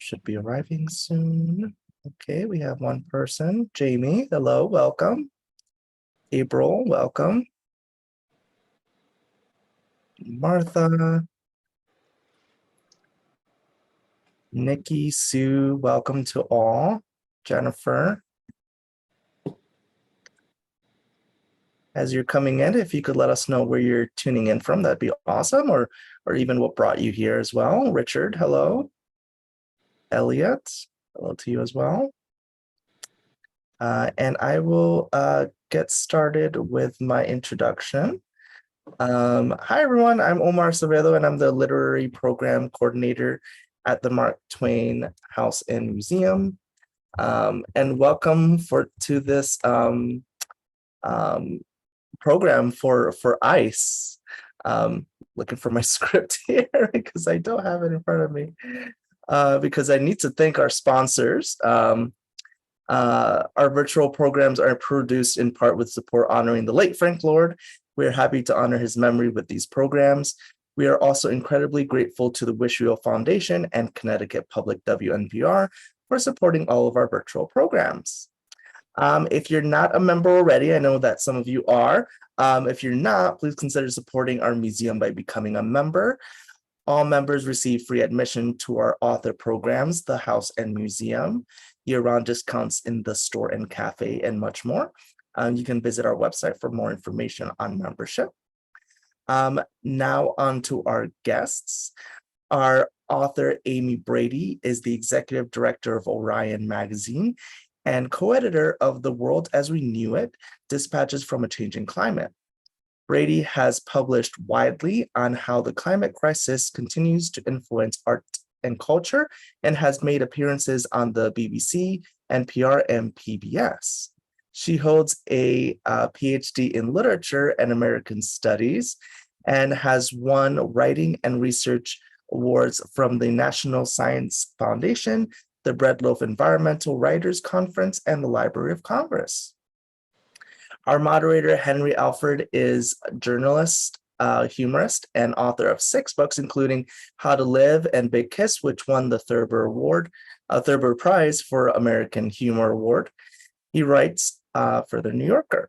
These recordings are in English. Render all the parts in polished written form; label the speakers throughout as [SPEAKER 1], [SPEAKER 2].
[SPEAKER 1] Should be arriving soon. Okay, we have one person. Jamie, hello, welcome. April, welcome. Martha. Nikki, Sue, welcome to all. Jennifer. As you're coming in, if you could let us know where you're tuning in from, that'd be awesome, or even what brought you here as well. Richard, hello. Elliot, hello to you as well. And I will get started with my introduction. Hi, everyone. I'm Omar Cervelo, and I'm the Literary Program Coordinator at the Mark Twain House and Museum. And welcome to this program for ICE. Looking for my script here because I don't have it in front of me. Because I need to thank our sponsors. Our virtual programs are produced in part with support honoring the late Frank Lord. We're happy to honor his memory with these programs. We are also incredibly grateful to the Wish Wheel Foundation and Connecticut Public WNPR for supporting all of our virtual programs. If you're not a member already, I know that some of you are. If you're not, please consider supporting our museum by becoming a member. All members receive free admission to our author programs, the House and Museum, year-round discounts in the store and cafe, and much more. You can visit our website for more information on membership. Now on to our guests. Our author, Amy Brady, is the executive director of Orion Magazine and co-editor of The World as We Knew It, Dispatches from a Changing Climate. Brady has published widely on how the climate crisis continues to influence art and culture and has made appearances on the BBC, NPR, and PBS. She holds a PhD in literature and American studies and has won writing and research awards from the National Science Foundation, the Breadloaf Environmental Writers Conference, and the Library of Congress. Our moderator, Henry Alford, is a journalist, humorist, and author of 6 books, including How to Live and Big Kiss, which won the Thurber Prize for American Humor Award. He writes for The New Yorker.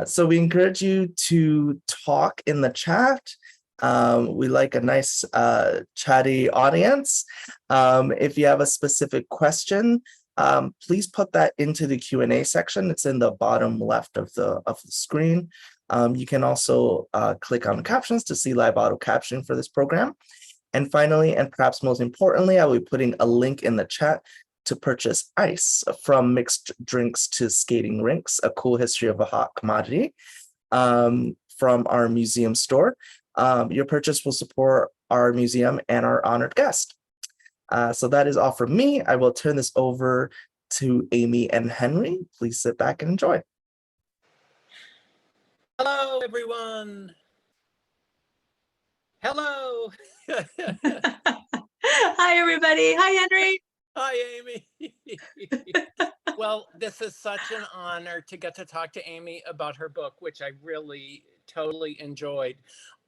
[SPEAKER 1] So we encourage you to talk in the chat. We like a nice chatty audience. If you have a specific question, please put that into the Q&A section. It's in the bottom left of the screen. You can also click on the captions to see live auto captioning for this program. And finally, and perhaps most importantly, I will be putting a link in the chat to purchase ICE, from mixed drinks to skating rinks, a cool history of a hot commodity, from our museum store. Your purchase will support our museum and our honored guest. So that is all from me. I will turn this over to Amy and Henry. Please sit back and enjoy.
[SPEAKER 2] Hello, everyone. Hello.
[SPEAKER 3] Hi, everybody. Hi, Henry.
[SPEAKER 2] Hi, Amy. Well, this is such an honor to get to talk to Amy about her book, which I really totally enjoyed.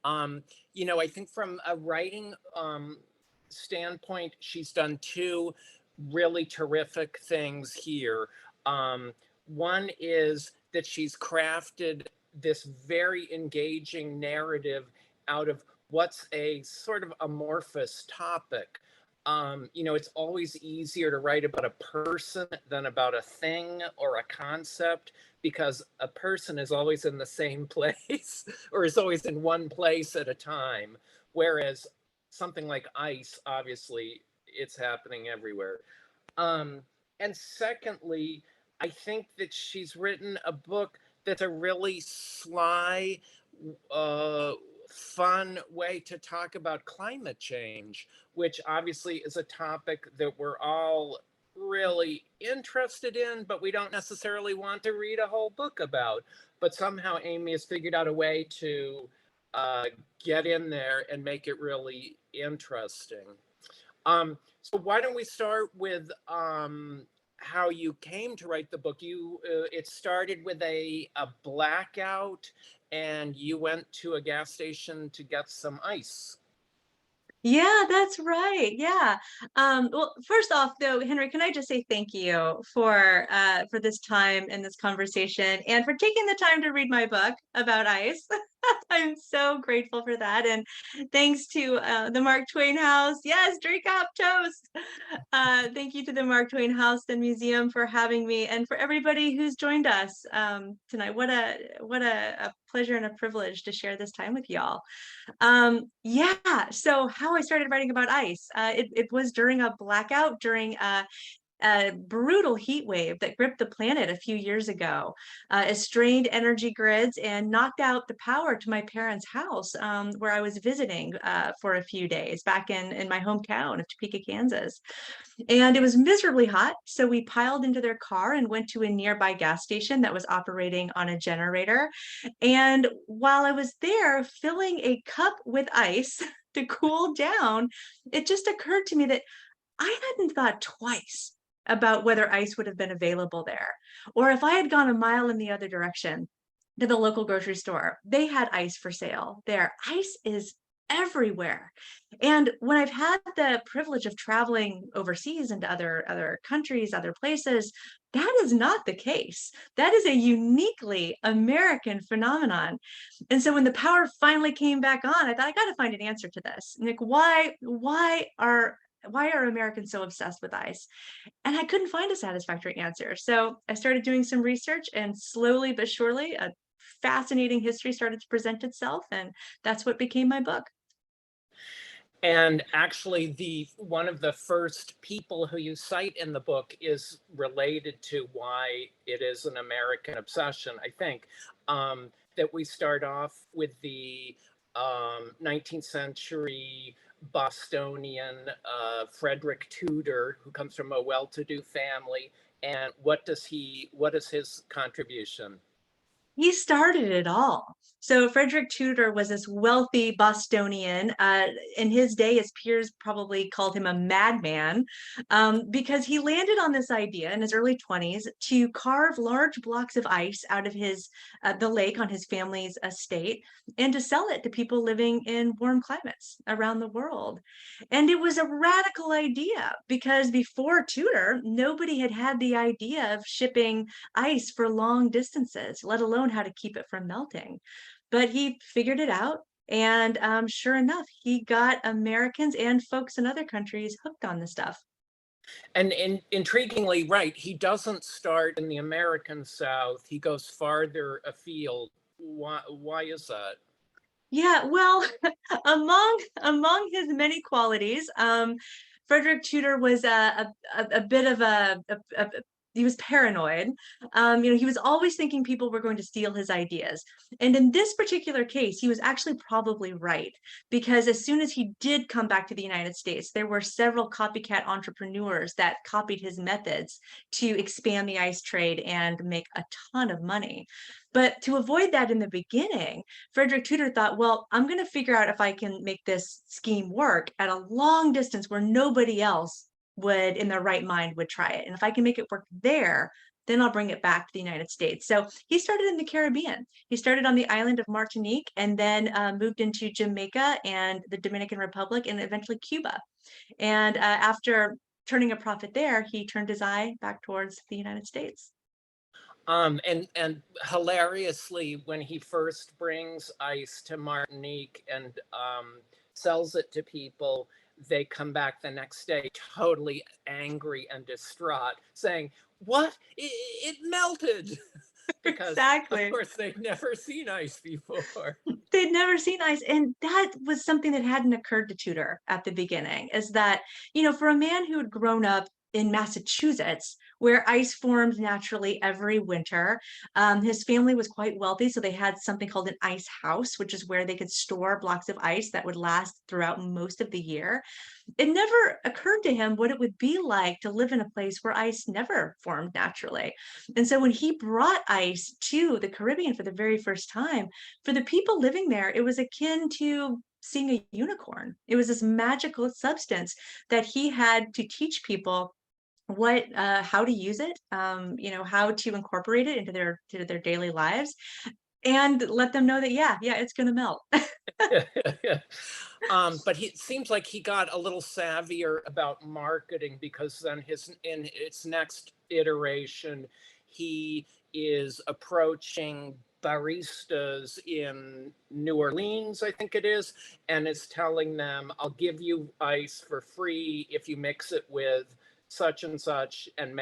[SPEAKER 2] You know, I think from a writing standpoint, she's done 2 really terrific things here. One is that she's crafted this very engaging narrative out of what's a sort of amorphous topic. You know, it's always easier to write about a person than about a thing or a concept, because a person is always in the same place or is always in one place at a time. Whereas something like ice, obviously, it's happening everywhere. And secondly, I think that she's written a book that's a really sly, fun way to talk about climate change, which obviously is a topic that we're all really interested in, but we don't necessarily want to read a whole book about. But somehow Amy has figured out a way to get in there and make it really interesting. So why don't we start with how you came to write the book? It started with a blackout, and you went to a gas station to get some ice.
[SPEAKER 3] Yeah, that's right. Yeah. Well, first off, though, Henry, can I just say thank you for this time and this conversation, and for taking the time to read my book about ice. I'm so grateful for that, and thanks to the Mark Twain House. Yes, drink up, toast. Thank you to the Mark Twain House and Museum for having me, and for everybody who's joined us tonight. What a pleasure and a privilege to share this time with y'all. Yeah, so how I started writing about ice, it was during a blackout, during a brutal heat wave that gripped the planet a few years ago. It strained energy grids and knocked out the power to my parents' house, where I was visiting for a few days back in my hometown of Topeka, Kansas. And it was miserably hot, so we piled into their car and went to a nearby gas station that was operating on a generator. And while I was there filling a cup with ice to cool down, it just occurred to me that I hadn't thought twice about whether ice would have been available there, or if I had gone a mile in the other direction to the local grocery store, they had ice for sale there. Ice is everywhere. And when I've had the privilege of traveling overseas into other countries, other places, that is not the case. That is a uniquely American phenomenon. And so when the power finally came back on, I thought I got to find an answer to this. Like, why are Americans so obsessed with ice? And I couldn't find a satisfactory answer. So I started doing some research, and slowly but surely, a fascinating history started to present itself. And that's what became my book.
[SPEAKER 2] And actually, the one of the first people who you cite in the book is related to why it is an American obsession. I think that we start off with the 19th century Bostonian Frederick Tudor, who comes from a well-to-do family. And what is his contribution?
[SPEAKER 3] He started it all. So Frederick Tudor was this wealthy Bostonian. In his day, his peers probably called him a madman, because he landed on this idea in his early 20s to carve large blocks of ice out of the lake on his family's estate, and to sell it to people living in warm climates around the world. And it was a radical idea, because before Tudor, nobody had had the idea of shipping ice for long distances, let alone how to keep it from melting. But he figured it out. And sure enough, he got Americans and folks in other countries hooked on the stuff.
[SPEAKER 2] And intriguingly, right, he doesn't start in the American South. He goes farther afield. Why is that?
[SPEAKER 3] Yeah, well, among his many qualities, Frederick Tudor was a bit of he was paranoid. He was always thinking people were going to steal his ideas. And in this particular case, he was actually probably right, because as soon as he did come back to the United States, there were several copycat entrepreneurs that copied his methods to expand the ice trade and make a ton of money. But to avoid that in the beginning, Frederick Tudor thought, well, I'm going to figure out if I can make this scheme work at a long distance where nobody else would, in their right mind, would try it. And if I can make it work there, then I'll bring it back to the United States. So he started in the Caribbean. He started on the island of Martinique, and then moved into Jamaica and the Dominican Republic, and eventually Cuba. And after turning a profit there, he turned his eye back towards the United States.
[SPEAKER 2] And hilariously, when he first brings ice to Martinique and sells it to people, they come back the next day totally angry and distraught, saying, "What? It melted!" Because, of
[SPEAKER 3] Exactly.
[SPEAKER 2] course, they've never seen ice before.
[SPEAKER 3] They'd never seen ice. And that was something that hadn't occurred to Tudor at the beginning, is that, for a man who had grown up in Massachusetts, where ice formed naturally every winter, his family was quite wealthy. So they had something called an ice house, which is where they could store blocks of ice that would last throughout most of the year. It never occurred to him what it would be like to live in a place where ice never formed naturally. And so when he brought ice to the Caribbean for the very first time, for the people living there, it was akin to seeing a unicorn. It was this magical substance that he had to teach people how to use it, how to incorporate it into their daily lives, and let them know that, yeah, it's going to melt.
[SPEAKER 2] But it seems like he got a little savvier about marketing, because then in its next iteration, he is approaching baristas in New Orleans, I think it is, and is telling them, I'll give you ice for free if you mix it with such and such and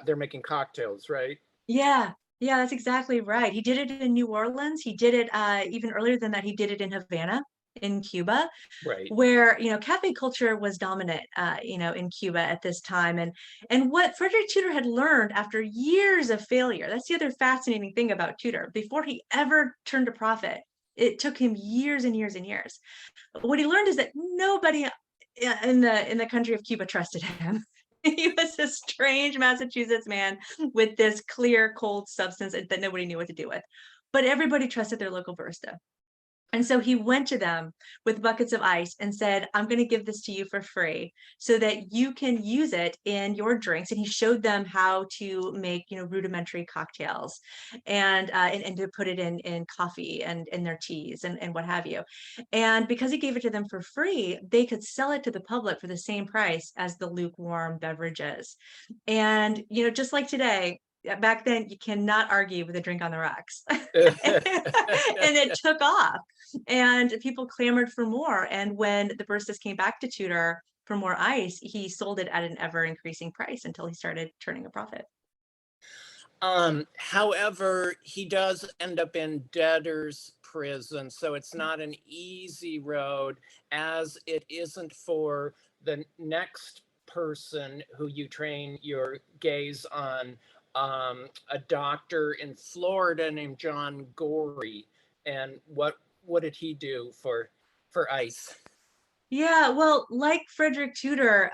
[SPEAKER 2] they're making cocktails, right?
[SPEAKER 3] Yeah, yeah, that's exactly right. He did it in New Orleans. He did it even earlier than that. He did it in Havana, in Cuba,
[SPEAKER 2] Right.
[SPEAKER 3] where cafe culture was dominant, in Cuba at this time. And what Frederick Tudor had learned after years of failure. That's the other fascinating thing about Tudor. Before he ever turned a profit, it took him years and years and years. What he learned is that nobody in the country of Cuba trusted him. He was a strange Massachusetts man with this clear, cold substance that nobody knew what to do with. But everybody trusted their local barista. And so he went to them with buckets of ice and said, I'm going to give this to you for free so that you can use it in your drinks. And he showed them how to make, rudimentary cocktails and to put it in coffee and in their teas and what have you. And because he gave it to them for free, they could sell it to the public for the same price as the lukewarm beverages. And, just like today, back then you cannot argue with a drink on the rocks. And it took off and people clamored for more. And when the baristas came back to Tudor for more ice, he sold it at an ever increasing price until he started turning a profit.
[SPEAKER 2] However, he does end up in debtor's prison, so it's not an easy road, as it isn't for the next person who you train your gaze on, a doctor in Florida named John Gorey. And what did he do for ice?
[SPEAKER 3] Yeah, well, like Frederick Tudor,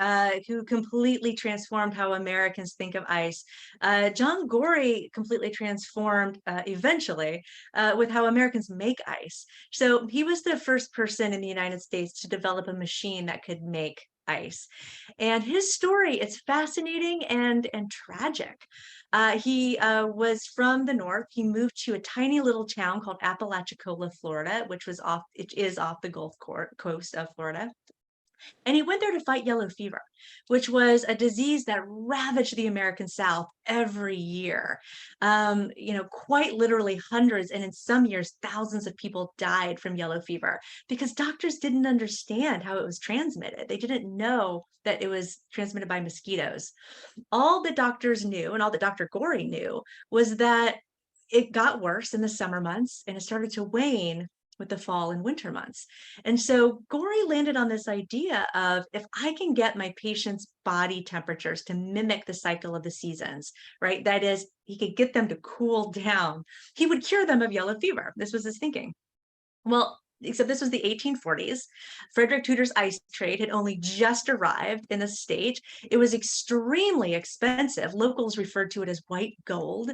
[SPEAKER 3] who completely transformed how Americans think of ice, John Gorey completely transformed eventually with how Americans make ice. So he was the first person in the United States to develop a machine that could make ice. And his story is fascinating and tragic. He was from the north. He moved to a tiny little town called Apalachicola, Florida, it is off the Gulf Coast of Florida. And he went there to fight yellow fever, which was a disease that ravaged the American South every year. Quite literally hundreds, and in some years, thousands of people died from yellow fever because doctors didn't understand how it was transmitted. They didn't know that it was transmitted by mosquitoes. All the doctors knew, and all that Dr. Gorey knew, was that it got worse in the summer months and it started to wane with the fall and winter months. And so Gorey landed on this idea of, if I can get my patients' body temperatures to mimic the cycle of the seasons, right? That is, he could get them to cool down, he would cure them of yellow fever. This was his thinking. Well, except this was the 1840s. Frederick Tudor's ice trade had only just arrived in the state. It was extremely expensive. Locals referred to it as white gold.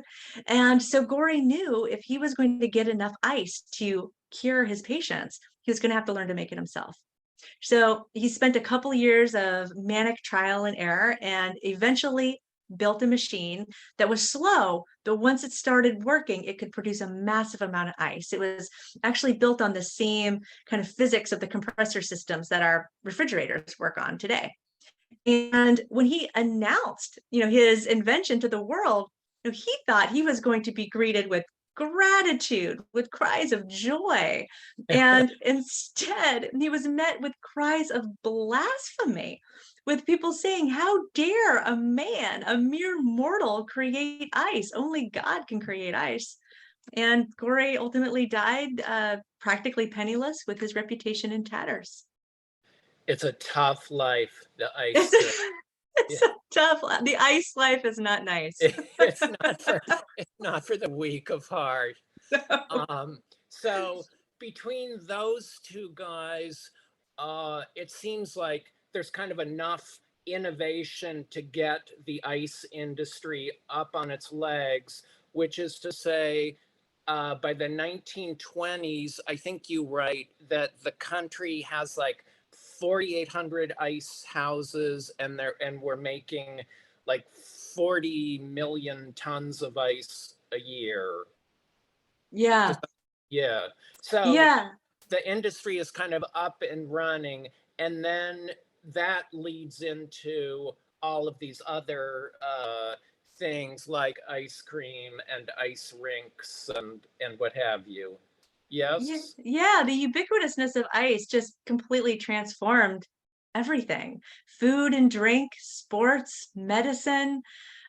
[SPEAKER 3] And so Gorey knew if he was going to get enough ice to cure his patients, he was going to have to learn to make it himself. So he spent a couple years of manic trial and error and eventually built a machine that was slow, but once it started working, it could produce a massive amount of ice. It was actually built on the same kind of physics of the compressor systems that our refrigerators work on today. And when he announced, his invention to the world, he thought he was going to be greeted with gratitude, with cries of joy. And instead, he was met with cries of blasphemy, with people saying, how dare a man, a mere mortal, create ice? Only God can create ice. And Gorey ultimately died practically penniless with his reputation in tatters.
[SPEAKER 2] It's a tough life, the ice.
[SPEAKER 3] It's a tough life. The ice life is not nice.
[SPEAKER 2] It's not for the weak of heart. So between those two guys, it seems like there's kind of enough innovation to get the ice industry up on its legs, which is to say, by the 1920s, I think you write that the country has like 4,800 ice houses, and we're making like 40 million tons of ice a year.
[SPEAKER 3] Yeah.
[SPEAKER 2] Yeah. So
[SPEAKER 3] Yeah.
[SPEAKER 2] the industry is kind of up and running, and then that leads into all of these other things like ice cream and ice rinks and what have you.
[SPEAKER 3] Yeah,
[SPEAKER 2] Yes.
[SPEAKER 3] yeah, the ubiquitousness of ice just completely transformed everything. Food and drink, sports, medicine.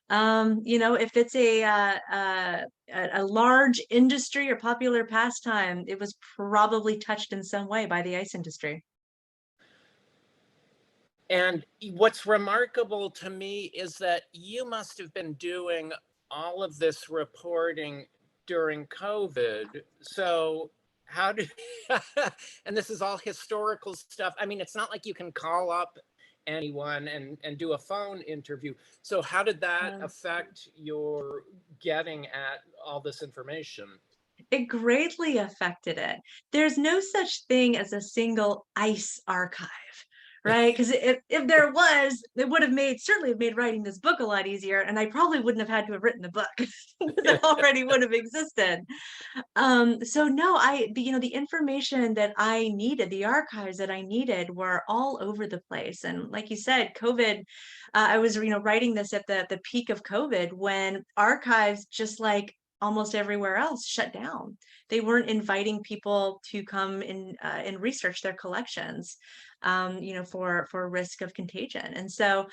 [SPEAKER 3] If it's a large industry or popular pastime, it was probably touched in some way by the ice industry.
[SPEAKER 2] And what's remarkable to me is that you must have been doing all of this reporting during COVID. So how did, and this is all historical stuff. I mean, it's not like you can call up anyone and do a phone interview. So how did that
[SPEAKER 3] Um,
[SPEAKER 2] affect your getting at all this information?
[SPEAKER 3] It greatly affected it. There's no such thing as a single ice archive, right? Because if there was, it would have certainly have made writing this book a lot easier, and I probably wouldn't have had to have written the book. That already would have existed. So no, the information that I needed, the archives that I needed were all over the place. And like you said, COVID, I was, writing this at the peak of COVID when archives, just like almost everywhere else, shut down. They weren't inviting people to come in and research their collections, for risk of contagion. And so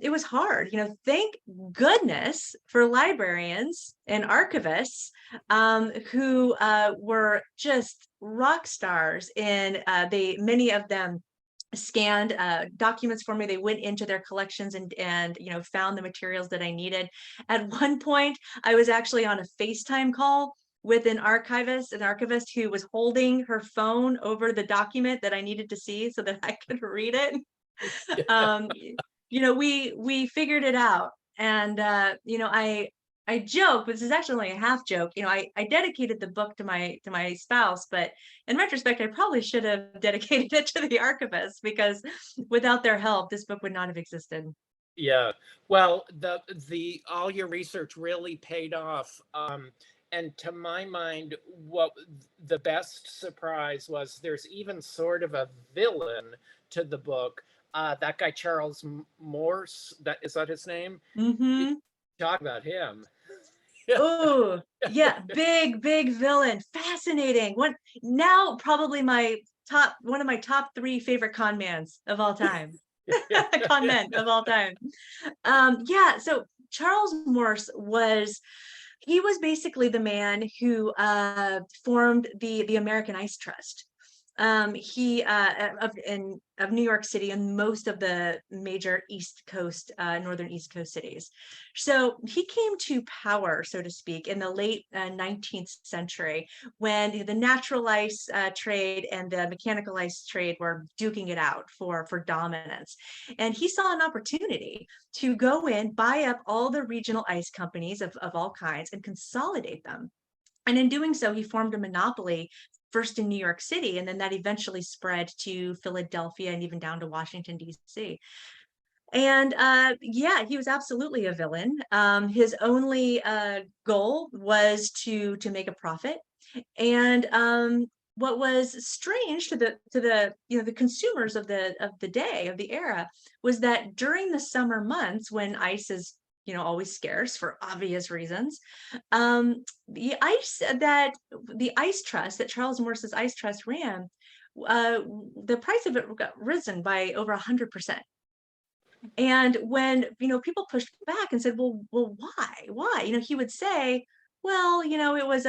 [SPEAKER 3] it was hard. Thank goodness for librarians and archivists, who were just rock stars in many of them scanned documents for me. They went into their collections and found the materials that I needed. At one point, I was actually on a FaceTime call with an archivist who was holding her phone over the document that I needed to see so that I could read it. um, we figured it out. And I joke, but this is actually only a half joke. I dedicated the book to my spouse, but in retrospect, I probably should have dedicated it to the archivist, because without their help, this book would not have existed.
[SPEAKER 2] Yeah. Well, the all your research really paid off. And to my mind, what the best surprise was, there's even sort of a villain to the book. That guy Charles Morse, is that his name?
[SPEAKER 3] Mm-hmm.
[SPEAKER 2] Talk about him.
[SPEAKER 3] Oh, yeah, big villain. Fascinating. Probably one of my top three favorite con mans of all time. Con men of all time. Yeah, so Charles Morse he was basically the man who formed the American Ice Trust. He of New York City and most of the major northern East Coast cities. So he came to power, so to speak, in the late 19th century, when the natural ice trade and the mechanical ice trade were duking it out for dominance. And he saw an opportunity to go in, buy up all the regional ice companies of all kinds and consolidate them. And in doing so, he formed a monopoly, first in New York City, and then that eventually spread to Philadelphia and even down to Washington, D.C. And yeah, he was absolutely a villain. His only goal was to make a profit. And what was strange to the consumers of the day, of the era, was that during the summer months, when ice is always scarce for obvious reasons, the ice trust that Charles Morse's ice trust ran, the price of it got risen by over 100%. And when people pushed back and said, well, why? He would say, well, it was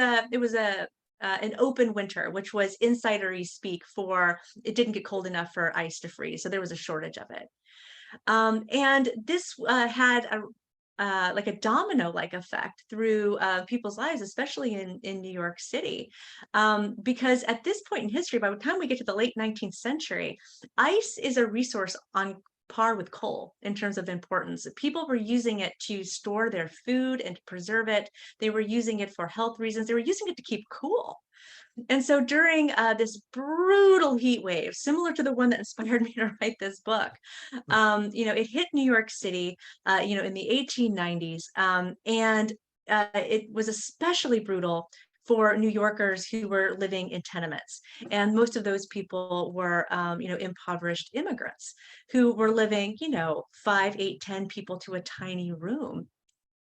[SPEAKER 3] an open winter, which was insidery speak for it didn't get cold enough for ice to freeze, so there was a shortage of it. And this had like a domino-like effect through people's lives, especially in New York City, because at this point in history, by the time we get to the late 19th century, ice is a resource on par with coal in terms of importance. People were using it to store their food and to preserve it. They were using it for health reasons. They were using it to keep cool. And so during this brutal heat wave, similar to the one that inspired me to write this book, it hit New York City, in the 1890s. And it was especially brutal for New Yorkers who were living in tenements. And most of those people were, impoverished immigrants who were living, 5, 8, 10 people to a tiny room.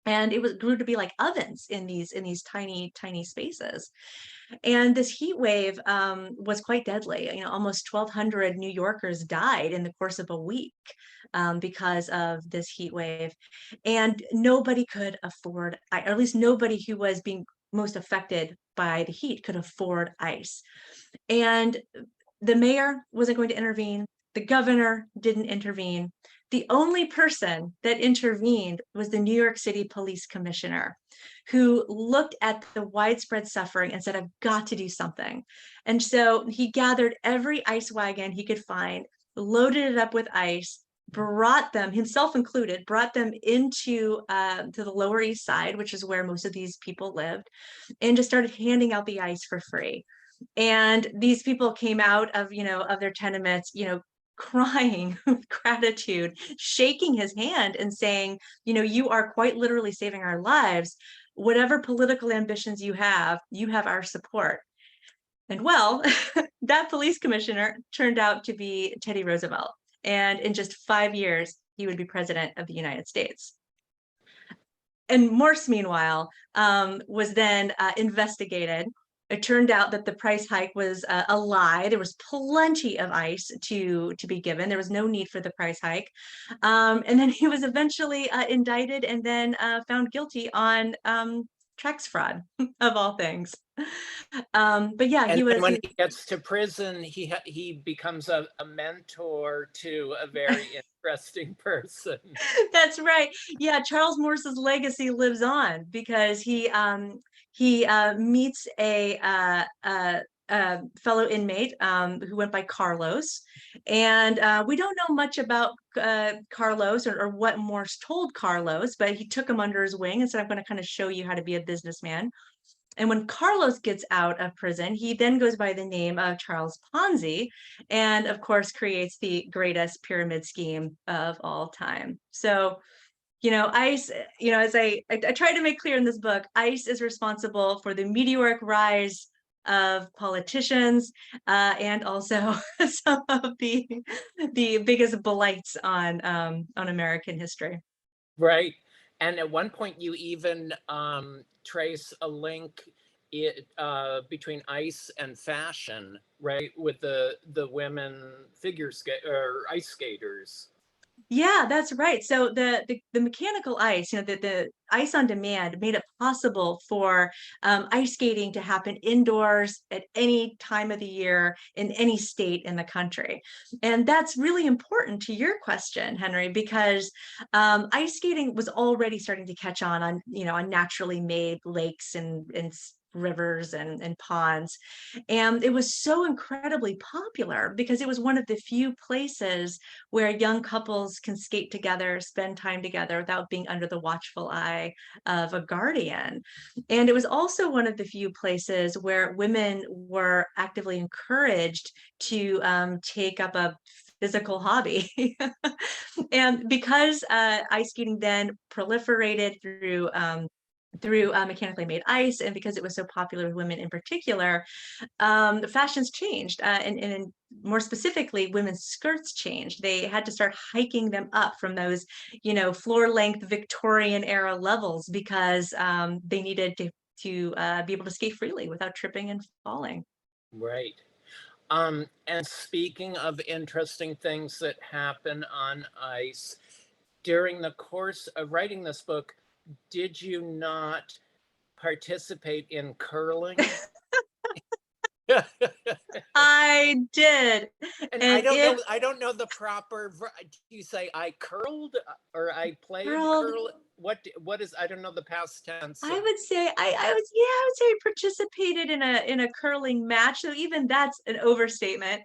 [SPEAKER 3] And it grew to be like ovens in these tiny, tiny spaces. And this heat wave was quite deadly. Almost 1,200 New Yorkers died in the course of a week because of this heat wave. And nobody could afford, or at least nobody who was being most affected by the heat could afford ice. And the mayor wasn't going to intervene. The governor didn't intervene. The only person that intervened was the New York City police commissioner, who looked at the widespread suffering and said, I've got to do something. And so he gathered every ice wagon he could find, loaded it up with ice, brought them, himself included, brought them into to the Lower East Side, which is where most of these people lived, and just started handing out the ice for free. And these people came out of, of their tenements, crying with gratitude, shaking his hand and saying, you are quite literally saving our lives. Whatever political ambitions you have our support. And well, that police commissioner turned out to be Teddy Roosevelt. And in just 5 years, he would be president of the United States. And Morse, meanwhile, was then investigated. It turned out that the price hike was a lie. There was plenty of ice to be given. There was no need for the price hike. And then he was eventually indicted and then found guilty on tax fraud, of all things. But yeah,
[SPEAKER 2] and then when he gets to prison, he becomes a mentor to a very interesting person.
[SPEAKER 3] That's right. Yeah, Charles Morse's legacy lives on because he meets a fellow inmate who went by Carlos, and we don't know much about Carlos or what Morse told Carlos, but he took him under his wing and said, I'm going to kind of show you how to be a businessman. And when Carlos gets out of prison, he then goes by the name of Charles Ponzi, and of course creates the greatest pyramid scheme of all time. So, ICE, as I try to make clear in this book, ICE is responsible for the meteoric rise of politicians and also some of the biggest blights on American history.
[SPEAKER 2] Right. And at one point, you even trace a link between ice and fashion, right? With the women figure skate or ice skaters.
[SPEAKER 3] Yeah, that's right. So the mechanical ice, the ice on demand made it possible for ice skating to happen indoors at any time of the year in any state in the country. And that's really important to your question, Henry, because ice skating was already starting to catch on naturally made lakes and rivers and ponds. And it was so incredibly popular because it was one of the few places where young couples can skate together, spend time together without being under the watchful eye of a guardian. And it was also one of the few places where women were actively encouraged to take up a physical hobby. And because ice skating then proliferated through mechanically made ice, and because it was so popular with women in particular, the fashions changed, and more specifically, women's skirts changed. They had to start hiking them up from those, floor length Victorian era levels because they needed to be able to skate freely without tripping and falling.
[SPEAKER 2] Right. And speaking of interesting things that happen on ice, during the course of writing this book, did you not participate in curling?
[SPEAKER 3] I did.
[SPEAKER 2] And
[SPEAKER 3] And
[SPEAKER 2] I don't know the proper, do you say I curled or I played
[SPEAKER 3] curled,
[SPEAKER 2] curl? What is, I don't know the past tense.
[SPEAKER 3] I would say I would say I participated in a curling match. So even that's an overstatement.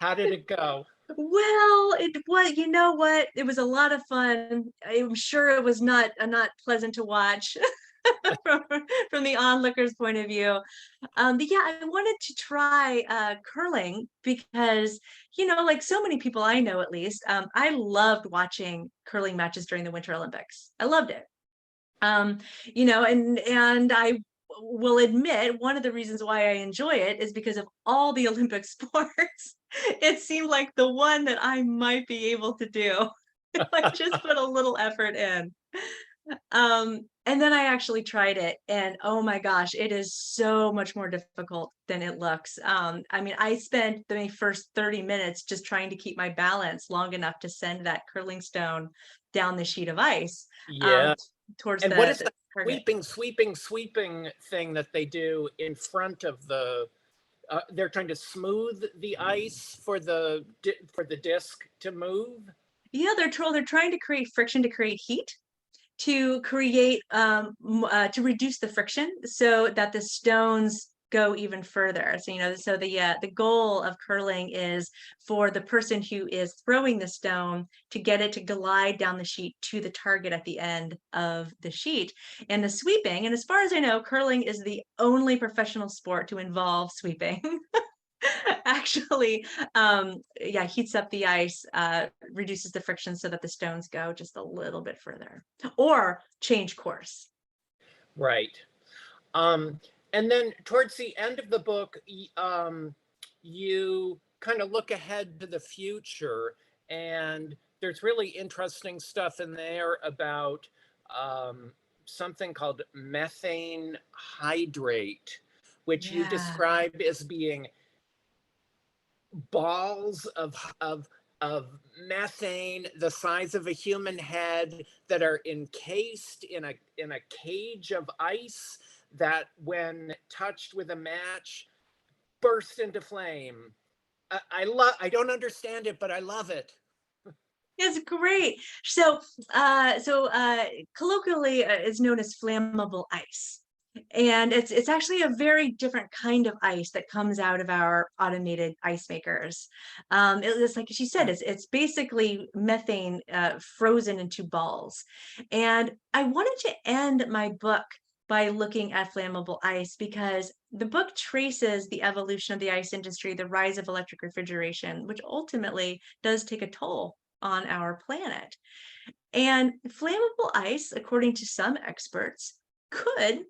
[SPEAKER 2] How did it go?
[SPEAKER 3] Well, you know what? It was a lot of fun. I'm sure it was not pleasant to watch from, from the onlooker's point of view. But yeah, I wanted to try curling because, like so many people I know, at least, I loved watching curling matches during the Winter Olympics. I loved it. You know, and I will admit one of the reasons why I enjoy it is because of all the Olympic sports. It seemed like the one that I might be able to do if I just put a little effort in. And then I actually tried it, and oh my gosh, it is so much more difficult than it looks. I mean, I spent the first 30 minutes just trying to keep my balance long enough to send that curling stone down the sheet of ice,
[SPEAKER 2] Yeah.
[SPEAKER 3] towards
[SPEAKER 2] And what is
[SPEAKER 3] the
[SPEAKER 2] the
[SPEAKER 3] target.
[SPEAKER 2] sweeping thing that they do in front of the, they're trying to smooth the ice for the disc to move?
[SPEAKER 3] Yeah, they're trying to create friction to create heat, to create to reduce the friction so that the stones go even further. So, you know, so the goal of curling is for the person who is throwing the stone to get it to glide down the sheet to the target at the end of the sheet. And the sweeping, and as far as I know, curling is the only professional sport to involve sweeping. Actually, yeah, heats up the ice, reduces the friction so that the stones go just a little bit further or change course.
[SPEAKER 2] Right. Um, and then towards the end of the book, you kind of look ahead to the future, and there's really interesting stuff in there about um, something called methane hydrate, which you
[SPEAKER 3] Yeah,
[SPEAKER 2] describe as being balls of methane the size of a human head that are encased in a cage of ice that when touched with a match burst into flame. I don't understand it, but I love it.
[SPEAKER 3] it's great. So colloquially, it's known as flammable ice. And it's actually a very different kind of ice that comes out of our automated ice makers. It's like she said, it's basically methane frozen into balls. And I wanted to end my book by looking at flammable ice because the book traces the evolution of the ice industry, the rise of electric refrigeration, which ultimately does take a toll on our planet. And flammable ice, according to some experts, could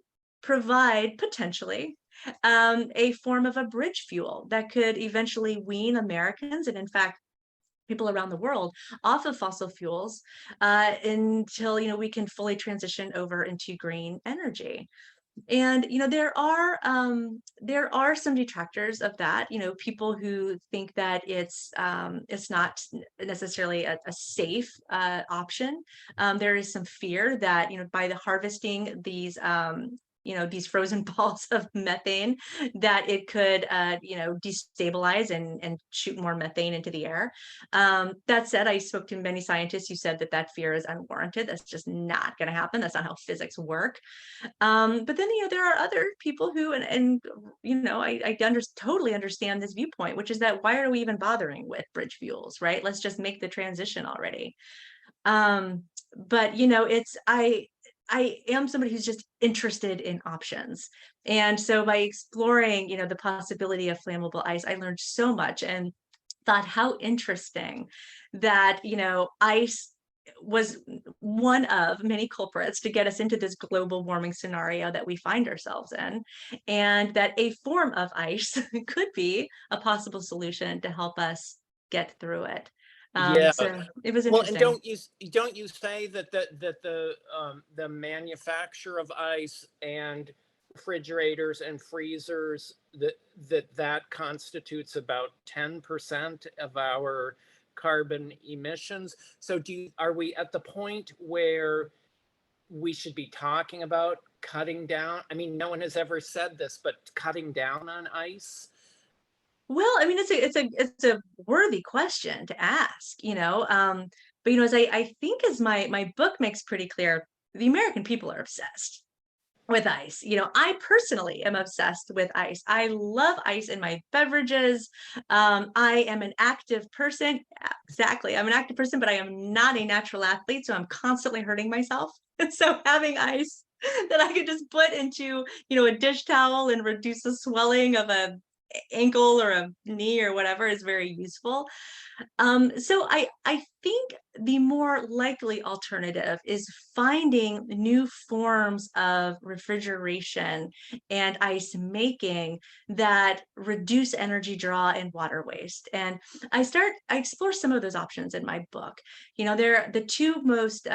[SPEAKER 3] provide potentially a form of a bridge fuel that could eventually wean Americans and, in fact, people around the world off of fossil fuels until we can fully transition over into green energy. And there are some detractors of that. People who think that it's not necessarily a safe option. There is some fear that by the harvesting these frozen balls of methane, that it could destabilize and shoot more methane into the air. That said, I spoke to many scientists who said that fear is unwarranted. That's just not going to happen. That's not how physics work. But then, there are other people who, and totally understand this viewpoint, which is that why are we even bothering with bridge fuels, right? Let's just make the transition already. But I am somebody who's just interested in options. And so by exploring, the possibility of flammable ice, I learned so much and thought how interesting that, ice was one of many culprits to get us into this global warming scenario that we find ourselves in, and that a form of ice could be a possible solution to help us get through it.
[SPEAKER 2] Yeah.
[SPEAKER 3] So it was
[SPEAKER 2] Well, and
[SPEAKER 3] interesting.
[SPEAKER 2] don't you say that the manufacture of ice and refrigerators and freezers, that constitutes about 10% of our carbon emissions? So are we at the point where we should be talking about cutting down? I mean, no one has ever said this, but cutting down on ice?
[SPEAKER 3] Well, I mean, it's a worthy question to ask, but as I think as my book makes pretty clear, the American people are obsessed with ice. I personally am obsessed with ice. I love ice in my beverages. I am an active person. Exactly. I'm an active person, but I am not a natural athlete, so I'm constantly hurting myself. So having ice that I could just put into, a dish towel and reduce the swelling of a ankle or a knee or whatever is very useful. So I think the more likely alternative is finding new forms of refrigeration and ice making that reduce energy draw and water waste. And I explore some of those options in my book. They're the two most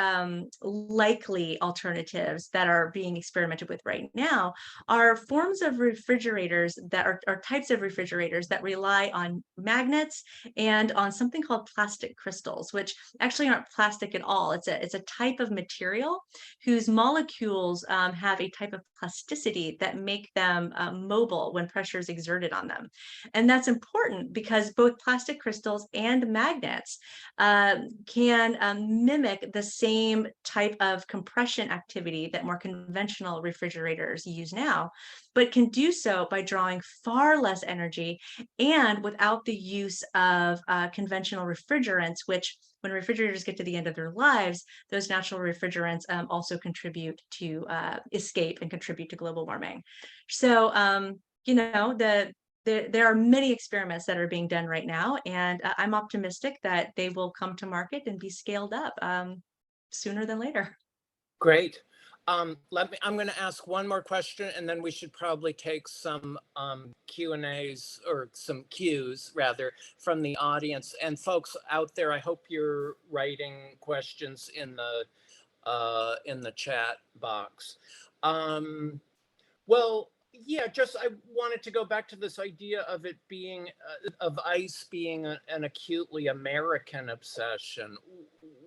[SPEAKER 3] likely alternatives that are being experimented with right now are forms of refrigerators that are types of refrigerators that rely on magnets and on something called plastic crystals, which actually aren't plastic at all. It's a type of material whose molecules have a type of plasticity that make them mobile when pressure is exerted on them. And that's important because both plastic crystals and magnets can mimic the same type of compression activity that more conventional refrigerators use now, but can do so by drawing far less energy and without the use of conventional refrigerants, which when refrigerators get to the end of their lives, those natural refrigerants also contribute to escape and contribute to global warming. So, there are many experiments that are being done right now, and I'm optimistic that they will come to market and be scaled up sooner than later.
[SPEAKER 2] Great. I'm going to ask one more question, and then we should probably take some Q&As, or some cues rather, from the audience. And folks out there, I hope you're writing questions in the chat box. Well, yeah, just I wanted to go back to this idea of it being of ice being an acutely American obsession.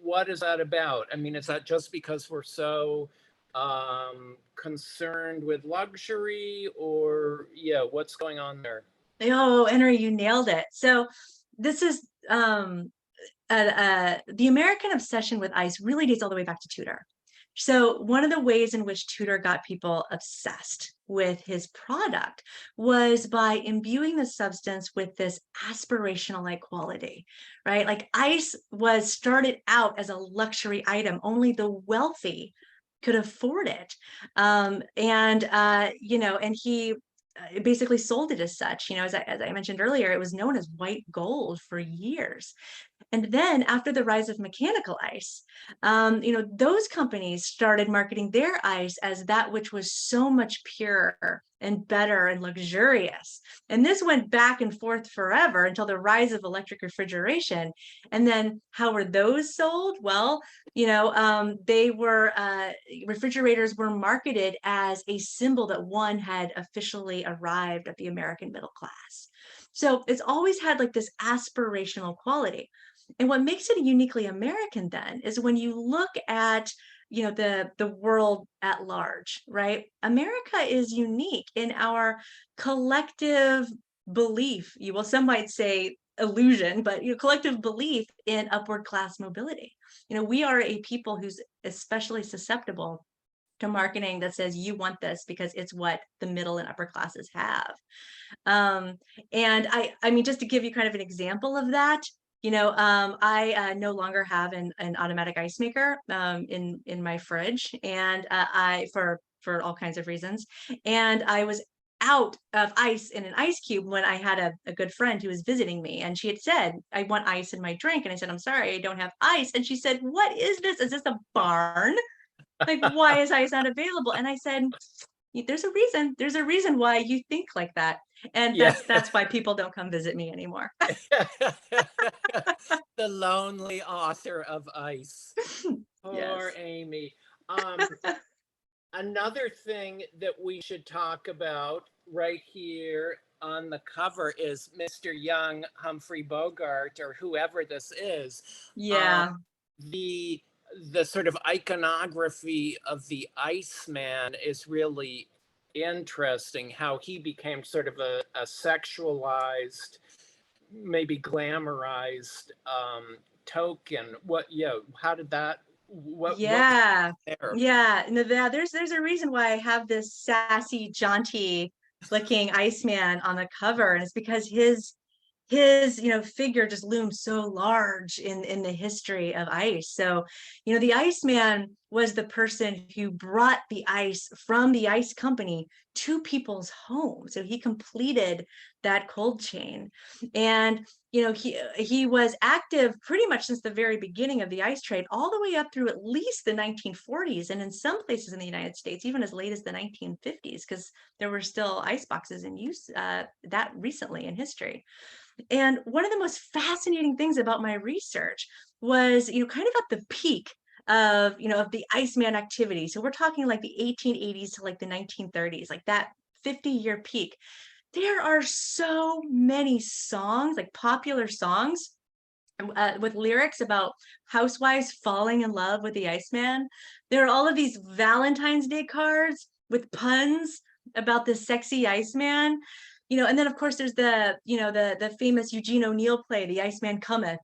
[SPEAKER 2] What is that about? I mean, is that just because we're so concerned with luxury, or yeah, what's going on there?
[SPEAKER 3] Oh, Henry, you nailed it. So this is the American obsession with ice really dates all the way back to Tudor. So one of the ways in which Tudor got people obsessed with his product was by imbuing the substance with this aspirational-like quality, right? Like ice was started out as a luxury item. Only the wealthy could afford it. And he basically sold it as such. As I mentioned earlier, it was known as white gold for years. And then after the rise of mechanical ice, those companies started marketing their ice as that which was so much purer and better and luxurious. And this went back and forth forever until the rise of electric refrigeration. And then how were those sold? Well, refrigerators were marketed as a symbol that one had officially arrived at the American middle class. So it's always had like this aspirational quality. And what makes it uniquely American then is when you look at the world at large, right? America is unique in our collective belief. Some might say illusion, but collective belief in upward class mobility. We are a people who's especially susceptible to marketing that says you want this because it's what the middle and upper classes have. And I mean, just to give you kind of an example of that, I no longer have an automatic ice maker in my fridge, and for all kinds of reasons. And I was out of ice in an ice cube when I had a good friend who was visiting me, and she had said, "I want ice in my drink," and I said, "I'm sorry, I don't have ice." And she said, "What is this? Is this a barn? Like, why is ice not available?" And I said, there's a reason why you think like that, and
[SPEAKER 2] Yeah.
[SPEAKER 3] that's why people don't come visit me anymore.
[SPEAKER 2] The lonely author of Ice. Poor
[SPEAKER 3] Yes.
[SPEAKER 2] Amy. Another thing that we should talk about right here on the cover is Mr. Young, Humphrey Bogart, or whoever this is.
[SPEAKER 3] Yeah.
[SPEAKER 2] The sort of iconography of the Iceman is really interesting, how he became sort of a sexualized, maybe glamorized token. How did that, what
[SPEAKER 3] Yeah.
[SPEAKER 2] there?
[SPEAKER 3] Yeah. No, there's a reason why I have this sassy, jaunty looking Iceman on the cover, and it's because his figure just looms so large in the history of ice. So the Iceman was the person who brought the ice from the ice company to people's homes. So he completed that cold chain. And he was active pretty much since the very beginning of the ice trade, all the way up through at least the 1940s, and in some places in the United States, even as late as the 1950s, because there were still ice boxes in use that recently in history. And one of the most fascinating things about my research was, kind of at the peak of the Iceman activity. So we're talking like the 1880s to like the 1930s, like that 50-year peak. There are so many songs, like popular songs, with lyrics about housewives falling in love with the Iceman. There are all of these Valentine's Day cards with puns about the sexy Iceman. And then of course there's the famous Eugene O'Neill play, The Iceman Cometh,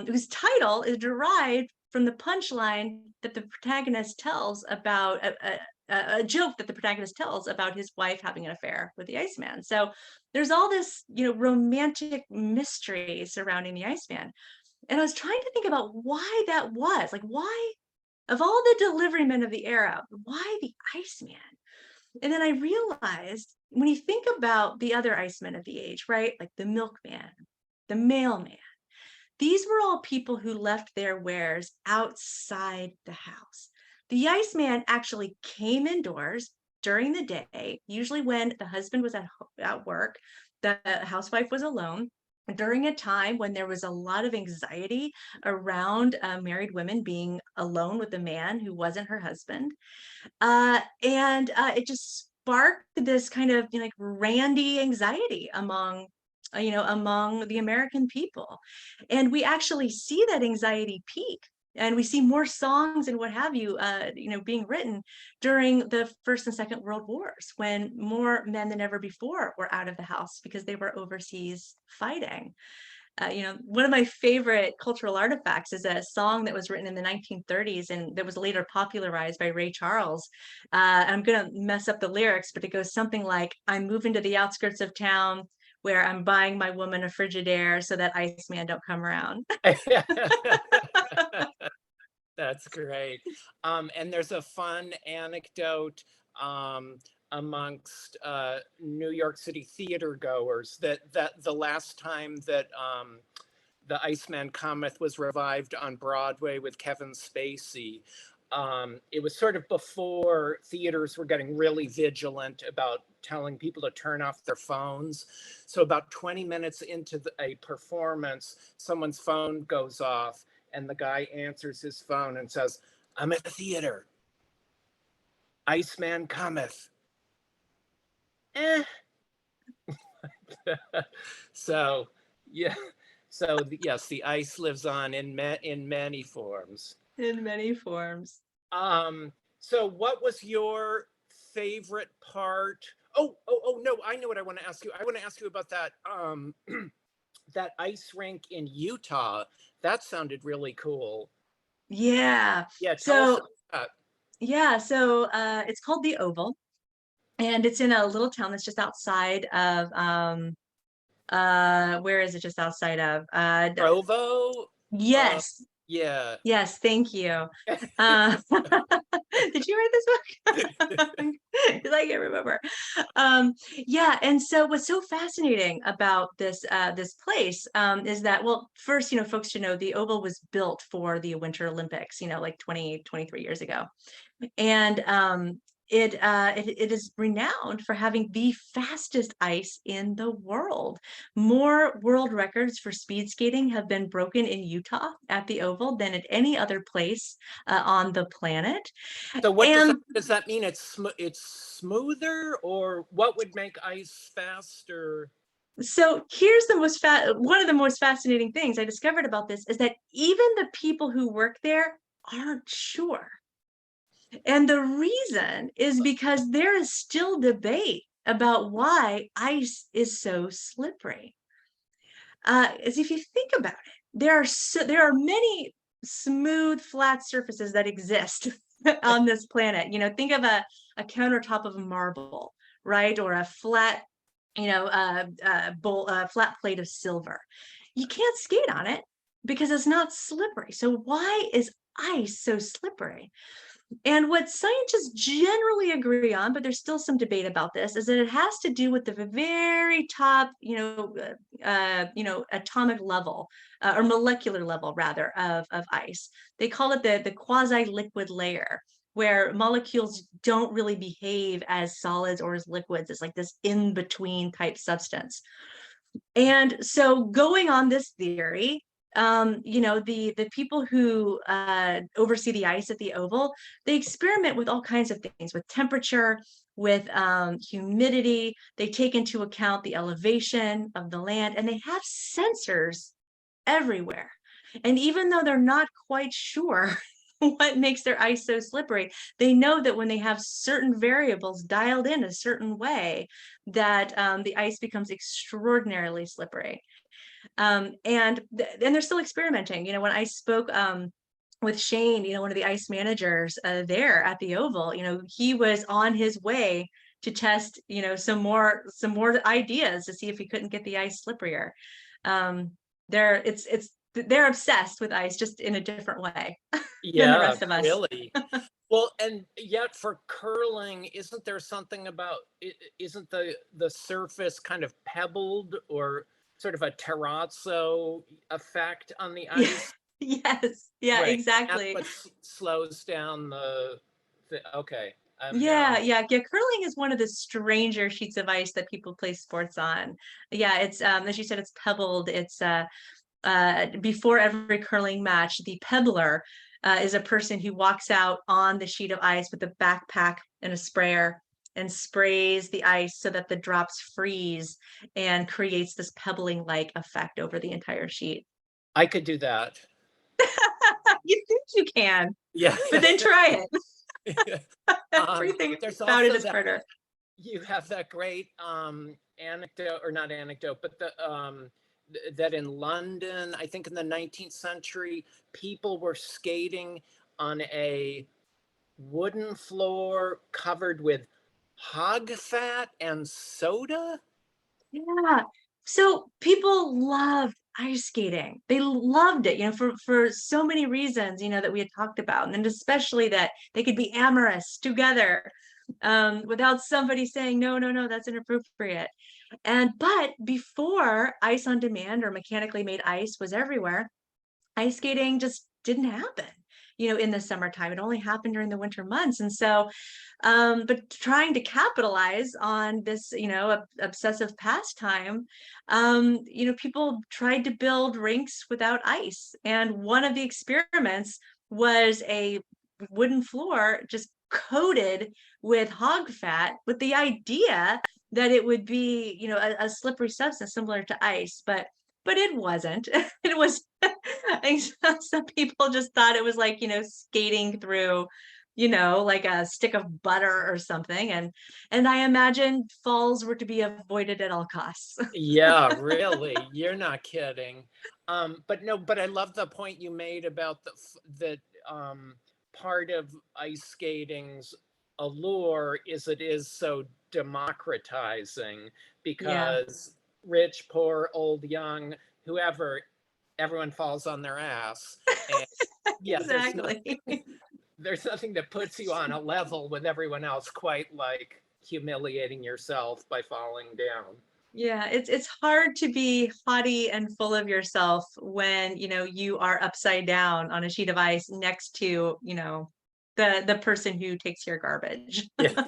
[SPEAKER 3] whose title is derived from the punchline that the protagonist tells about a joke that the protagonist tells about his wife having an affair with the Iceman. So there's all this, romantic mystery surrounding the Iceman. And I was trying to think about why that was, like, why, of all the delivery men of the era, why the Iceman? And then I realized, when you think about the other Icemen of the age, right? Like the milkman, the mailman, these were all people who left their wares outside the house. The Iceman actually came indoors during the day, usually when the husband was at work, the housewife was alone, during a time when there was a lot of anxiety around married women being alone with a man who wasn't her husband. And it just sparked this kind of like randy anxiety among the American people. And we actually see that anxiety peak, and we see more songs and what have you, being written during the First and Second World Wars, when more men than ever before were out of the house because they were overseas fighting. One of my favorite cultural artifacts is a song that was written in the 1930s and that was later popularized by Ray Charles. I'm going to mess up the lyrics, but it goes something like, "I'm moving to the outskirts of town where I'm buying my woman a Frigidaire so that Iceman don't come around."
[SPEAKER 2] That's great. And there's a fun anecdote amongst New York City theater goers that the last time that the Iceman Cometh was revived on Broadway with Kevin Spacey, it was sort of before theaters were getting really vigilant about telling people to turn off their phones. So about 20 minutes into a performance, someone's phone goes off and the guy answers his phone and says, "I'm at the theater. Iceman cometh." So, yeah. So yes, the ice lives on in many forms.
[SPEAKER 3] In many forms.
[SPEAKER 2] So what was your favorite part? Oh no, I know what I want to ask you. I want to ask you about that that ice rink in Utah. That sounded really cool.
[SPEAKER 3] Yeah.
[SPEAKER 2] Yeah, tell us
[SPEAKER 3] So
[SPEAKER 2] about that.
[SPEAKER 3] yeah, so it's called the Oval, and it's in a little town that's just outside of where is it, just outside of
[SPEAKER 2] Provo?
[SPEAKER 3] yes.
[SPEAKER 2] Yeah.
[SPEAKER 3] Yes, thank you. Uh, did you write this book? Because I can't remember. Yeah, and so what's so fascinating about this place is that, well, first, folks should know the Oval was built for the Winter Olympics, like 23 years ago. And it is renowned for having the fastest ice in the world. More world records for speed skating have been broken in Utah at the Oval than at any other place on the planet.
[SPEAKER 2] So what
[SPEAKER 3] And
[SPEAKER 2] does that mean? It's smoother, or what would make ice faster?
[SPEAKER 3] so here's one of the most fascinating things I discovered about this is that even the people who work there aren't sure. And the reason is because there is still debate about why ice is so slippery. As if you think about it, there are many smooth, flat surfaces that exist on this planet. Think of a countertop of marble, right, or a flat, flat plate of silver. You can't skate on it because it's not slippery. So why is ice so slippery? And what scientists generally agree on, but there's still some debate about this, is that it has to do with the very top, atomic level or molecular level rather of ice. They call it the quasi-liquid layer, where molecules don't really behave as solids or as liquids. It's like this in-between type substance. And so going on this theory, the people who oversee the ice at the Oval, they experiment with all kinds of things, with temperature, with humidity. They take into account the elevation of the land, and they have sensors everywhere. And even though they're not quite sure what makes their ice so slippery, they know that when they have certain variables dialed in a certain way, that the ice becomes extraordinarily slippery. And they're still experimenting. When I spoke with Shane, one of the ice managers there at the Oval, he was on his way to test, some more ideas to see if he couldn't get the ice slipperier. They're obsessed with ice, just in a different way than the rest of us.
[SPEAKER 2] Really. Well, and yet for curling, isn't there something about, isn't the surface kind of pebbled or sort of a terrazzo effect on the ice?
[SPEAKER 3] Yes. Yeah,
[SPEAKER 2] Right.
[SPEAKER 3] exactly.
[SPEAKER 2] That's what slows down okay.
[SPEAKER 3] Yeah. Curling is one of the stranger sheets of ice that people play sports on. Yeah, it's as you said, it's pebbled. It's before every curling match, the pebbler is a person who walks out on the sheet of ice with a backpack and a sprayer and sprays the ice so that the drops freeze and creates this pebbling like effect over the entire sheet.
[SPEAKER 2] I could do that.
[SPEAKER 3] You think you can,
[SPEAKER 2] Yeah.
[SPEAKER 3] but then try it.
[SPEAKER 2] Um,
[SPEAKER 3] Everything
[SPEAKER 2] there's
[SPEAKER 3] about it
[SPEAKER 2] also
[SPEAKER 3] is harder.
[SPEAKER 2] You have that great anecdote, or not anecdote, but that in London, I think in the 19th century, people were skating on a wooden floor covered with hog fat and soda.
[SPEAKER 3] Yeah. So people loved ice skating. They loved it, for so many reasons, that we had talked about. And especially that they could be amorous together without somebody saying, no, no, no, that's inappropriate. But before ice on demand or mechanically made ice was everywhere, ice skating just didn't happen, in the summertime. It only happened during the winter months. And so, but trying to capitalize on this, obsessive pastime, people tried to build rinks without ice. And one of the experiments was a wooden floor just coated with hog fat, with the idea that it would be, a slippery substance similar to ice, but it wasn't. It was, I think some people just thought it was like, skating through, like a stick of butter or something. And I imagine falls were to be avoided at all costs.
[SPEAKER 2] Yeah, really. You're not kidding. But I love the point you made about the part of ice skating's allure is it is so democratizing,
[SPEAKER 3] Yeah,
[SPEAKER 2] because rich, poor, old, young, whoever, everyone falls on their ass. And yeah,
[SPEAKER 3] exactly.
[SPEAKER 2] there's nothing that puts you on a level with everyone else quite like humiliating yourself by falling down.
[SPEAKER 3] Yeah, it's hard to be haughty and full of yourself when, you are upside down on a sheet of ice next to, the person who takes your garbage.
[SPEAKER 2] Yeah.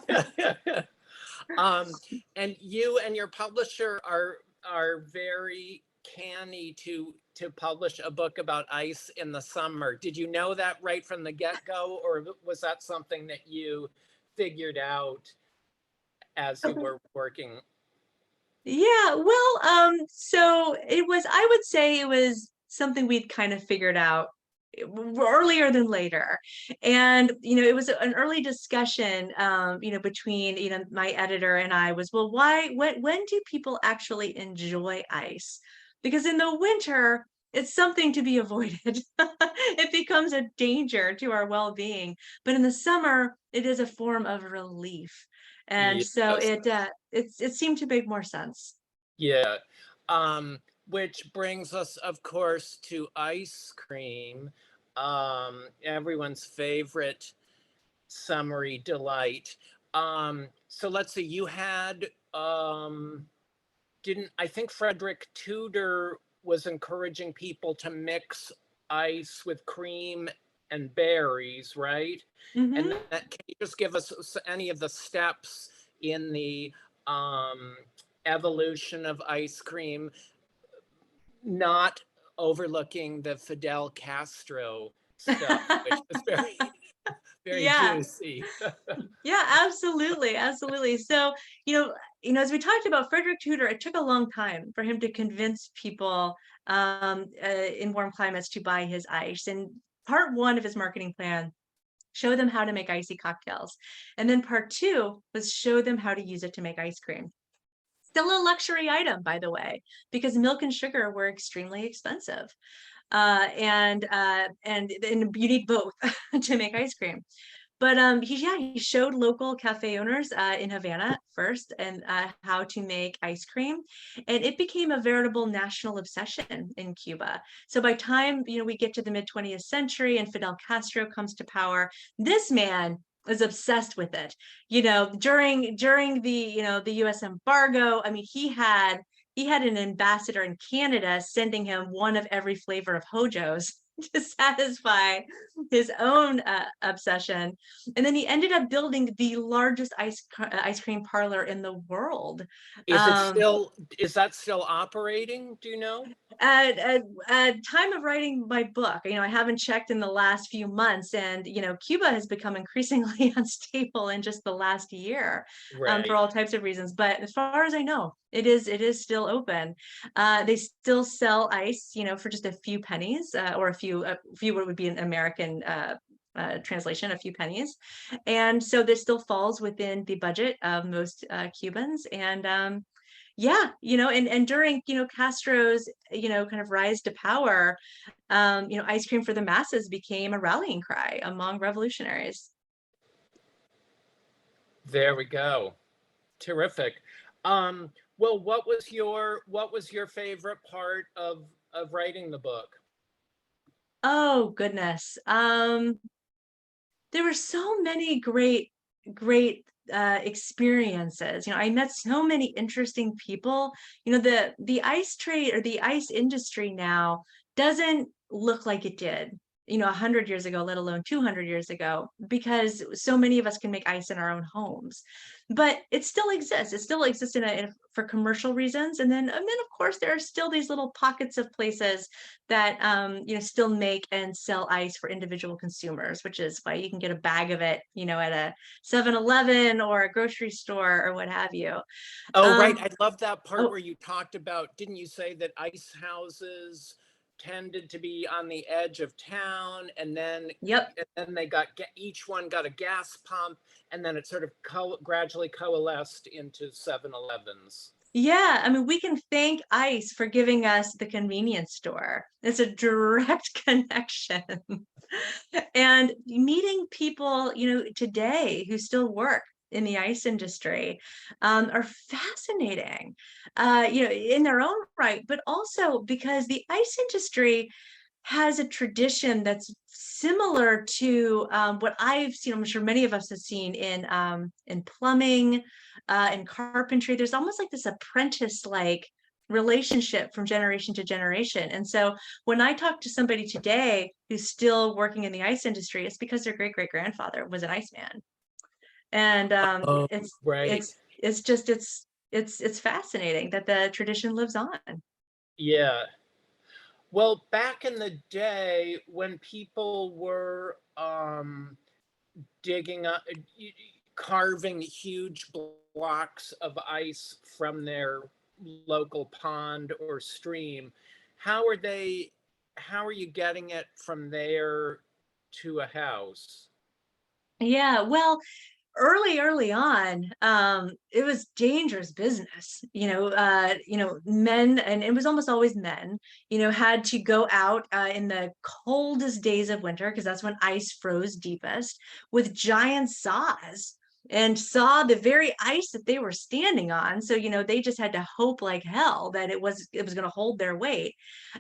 [SPEAKER 2] And you and your publisher are very canny to publish a book about ice in the summer. Did you know that right from the get-go, or was that something that you figured out as you were working?
[SPEAKER 3] Yeah, well, so I would say it was something we'd kind of figured out earlier than later. And, it was an early discussion, between, my editor and I was, well, when do people actually enjoy ice? Because in the winter, it's something to be avoided. It becomes a danger to our well-being. But in the summer, it is a form of relief. And so
[SPEAKER 2] Yes.
[SPEAKER 3] it seemed to make more sense.
[SPEAKER 2] Yeah. Which brings us, of course, to ice cream. everyone's favorite summery delight. So let's see, you had, didn't, I think Frederick Tudor was encouraging people to mix ice with cream and berries, right? And
[SPEAKER 3] Mhm.
[SPEAKER 2] that, can you just give us any of the steps in the um, evolution of ice cream, not overlooking the Fidel Castro stuff, which was very, very
[SPEAKER 3] Yeah.
[SPEAKER 2] juicy.
[SPEAKER 3] Yeah, absolutely, absolutely. So, as we talked about Frederick Tudor, it took a long time for him to convince people in warm climates to buy his ice. And part one of his marketing plan, show them how to make icy cocktails. And then part two was show them how to use it to make ice cream. Still a luxury item, by the way, because milk and sugar were extremely expensive. And you need both to make ice cream. But he showed local cafe owners in Havana first and how to make ice cream, and it became a veritable national obsession in Cuba. So by time we get to the mid 20th century and Fidel Castro comes to power, this man is obsessed with it. During the U.S. embargo, I mean, he had an ambassador in Canada sending him one of every flavor of Hojos to satisfy his own obsession. And then he ended up building the largest ice cream parlor in the world.
[SPEAKER 2] Is it
[SPEAKER 3] Um,
[SPEAKER 2] still, is that still operating? Do you know?
[SPEAKER 3] at time of writing my book, I haven't checked in the last few months, and Cuba has become increasingly unstable in just the last year, for
[SPEAKER 2] Right.
[SPEAKER 3] all types of reasons. But as far as I know, it is still open. They still sell ice, for just a few pennies, or a few what would be an American translation, a few pennies, and so this still falls within the budget of most Cubans. And yeah, and during Castro's kind of rise to power, ice cream for the masses became a rallying cry among revolutionaries.
[SPEAKER 2] There we go. Terrific. Well, what was your favorite part of writing the book?
[SPEAKER 3] Oh goodness. There were so many great experiences. I met so many interesting people. The ice trade or the ice industry now doesn't look like it did 100 years ago, let alone 200 years ago, because so many of us can make ice in our own homes. But it still exists. It still exists for commercial reasons. And then of course there are still these little pockets of places that still make and sell ice for individual consumers, which is why you can get a bag of it at a 7-Eleven or a grocery store or what have you.
[SPEAKER 2] Oh, right.
[SPEAKER 3] um
[SPEAKER 2] I love that part
[SPEAKER 3] oh,
[SPEAKER 2] where you talked about, didn't you say that ice houses tended to be on the edge of town, and then
[SPEAKER 3] yep.
[SPEAKER 2] they each one got a gas pump, and then it sort of gradually coalesced into 7-Elevens.
[SPEAKER 3] Yeah, I mean, we can thank ice for giving us the convenience store. It's a direct connection. And meeting people, today who still work in the ice industry are fascinating, in their own right, but also because the ice industry has a tradition that's similar to what I've seen. I'm sure many of us have seen in plumbing, in carpentry. There's almost like this apprentice-like relationship from generation to generation. And so when I talk to somebody today who's still working in the ice industry, it's because their great great grandfather was an iceman. And
[SPEAKER 2] Oh,
[SPEAKER 3] it's
[SPEAKER 2] right.
[SPEAKER 3] it's just it's fascinating that the tradition lives on.
[SPEAKER 2] Yeah. Well, back in the day when people were digging up, carving huge blocks of ice from their local pond or stream, how are they, how are you getting it from there to a house?
[SPEAKER 3] Yeah, well, early on, it was dangerous business. Men, and it was almost always men, had to go out in the coldest days of winter, because that's when ice froze deepest, with giant saws and saw the very ice that they were standing on. So they just had to hope like hell that it was going to hold their weight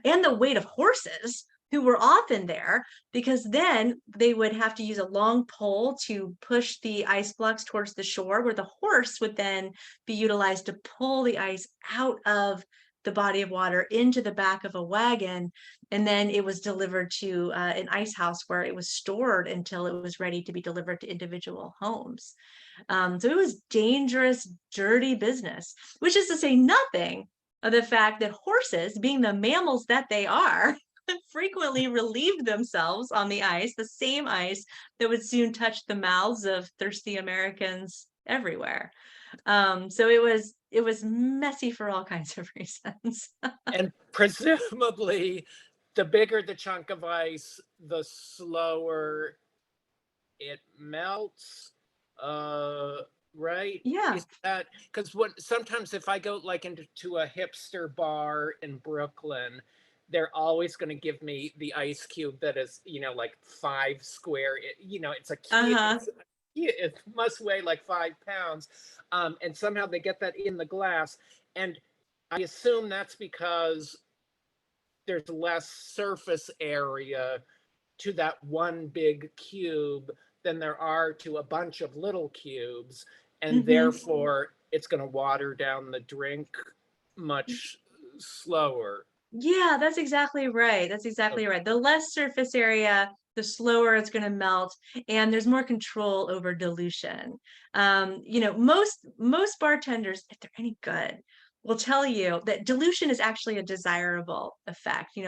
[SPEAKER 3] and the weight of horses, who were often there, because then they would have to use a long pole to push the ice blocks towards the shore, where the horse would then be utilized to pull the ice out of the body of water into the back of a wagon. And then it was delivered to an ice house where it was stored until it was ready to be delivered to individual homes. So it was dangerous, dirty business, which is to say nothing of the fact that horses, being the mammals that they are, frequently relieved themselves on the ice, the same ice that would soon touch the mouths of thirsty Americans everywhere. So it was messy for all kinds of reasons.
[SPEAKER 2] And presumably, the bigger the chunk of ice, the slower it melts. Right?
[SPEAKER 3] Yeah.
[SPEAKER 2] Is that because what sometimes if I go like into a hipster bar in Brooklyn, they're always going to give me the ice cube that is, like 5 square. It's a cube.
[SPEAKER 3] Uh-huh.
[SPEAKER 2] It must weigh like 5 pounds, and somehow they get that in the glass. And I assume that's because there's less surface area to that one big cube than there are to a bunch of little cubes, and
[SPEAKER 3] Mhm.
[SPEAKER 2] therefore it's going to water down the drink much slower.
[SPEAKER 3] Yeah, that's exactly right. That's exactly right. The less surface area, the slower it's going to melt, and there's more control over dilution. Most bartenders, if they're any good, will tell you that dilution is actually a desirable effect.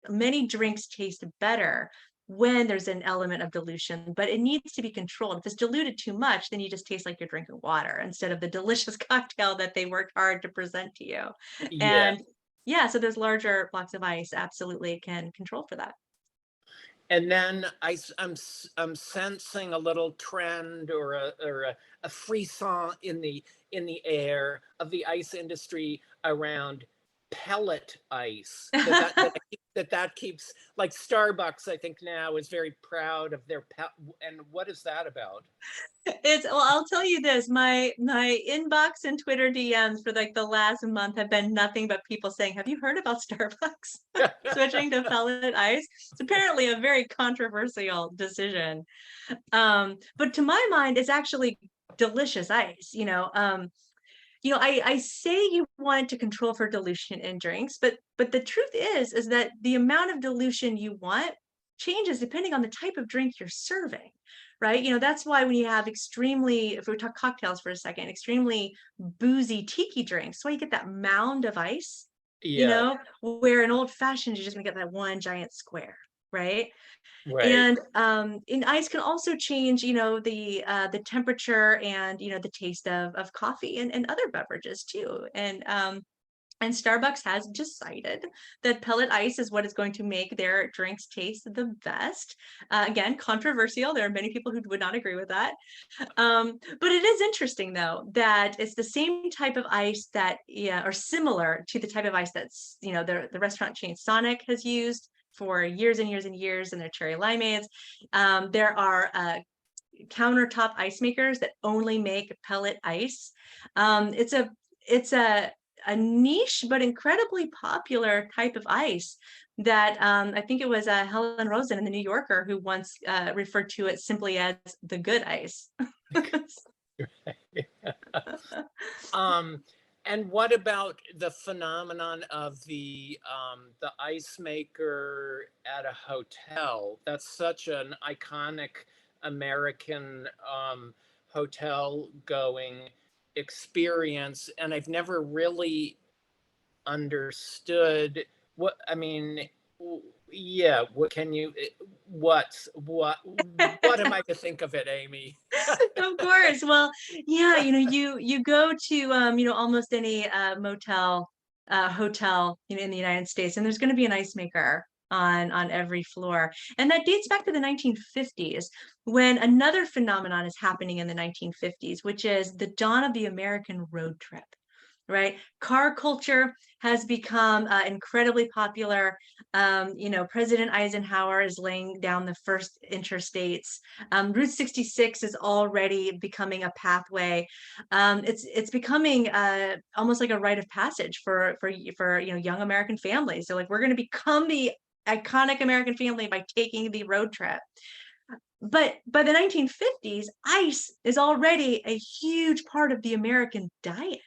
[SPEAKER 3] Many drinks taste better when there's an element of dilution, but it needs to be controlled. If it's diluted too much, then you just taste like you're drinking water instead of the delicious cocktail that they worked hard to present to you.
[SPEAKER 2] Yeah.
[SPEAKER 3] And yeah, so those larger blocks of ice absolutely can control for that.
[SPEAKER 2] And then I'm sensing a little trend or a frisson in the air of the ice industry around pellet ice. That keeps, like, Starbucks, I think, now is very proud of their and what is that about?
[SPEAKER 3] Well, I'll tell you this, my inbox and Twitter DMs for like the last month have been nothing but people saying, "Have you heard about Starbucks switching to pellet ice?" It's apparently a very controversial decision. But to my mind, it's actually delicious ice. I say you want to control for dilution in drinks, but the truth is that the amount of dilution you want changes depending on the type of drink you're serving, right? That's why when you have extremely, if we talk cocktails for a second, extremely boozy tiki drinks, so you get that mound of ice,
[SPEAKER 2] Yeah,
[SPEAKER 3] where an old fashioned, you're just gonna get that one giant square, right?
[SPEAKER 2] right.
[SPEAKER 3] And ice can also change, the temperature and the taste of coffee and other beverages too. And Starbucks has decided that pellet ice is what is going to make their drinks taste the best. Again, controversial. There are many people who would not agree with that. But it is interesting, though, that it's the same type of ice that, yeah, or similar to the type of ice that's, the restaurant chain Sonic has used for years and years and years in their cherry limeades. There are countertop ice makers that only make pellet ice. It's a niche but incredibly popular type of ice that I think it was Helen Rosen in the New Yorker who once referred to it simply as the good ice.
[SPEAKER 2] Um, and what about the phenomenon of the ice maker at a hotel? That's such an iconic American hotel going experience, and I've never really understood what I mean. Yeah, what can you? What am I to think of it, Amy?
[SPEAKER 3] Of course. Well, yeah, you go to almost any motel, hotel, in the United States, and there's going to be an ice maker on every floor. And that dates back to the 1950s, when another phenomenon is happening in the 1950s, which is the dawn of the American road trip. Right? Car culture has become incredibly popular. President Eisenhower is laying down the first interstates. Route 66 is already becoming a pathway. It's becoming almost like a rite of passage for young American families. So like we're going to become the iconic American family by taking the road trip. But by the 1950s, ice is already a huge part of the American diet.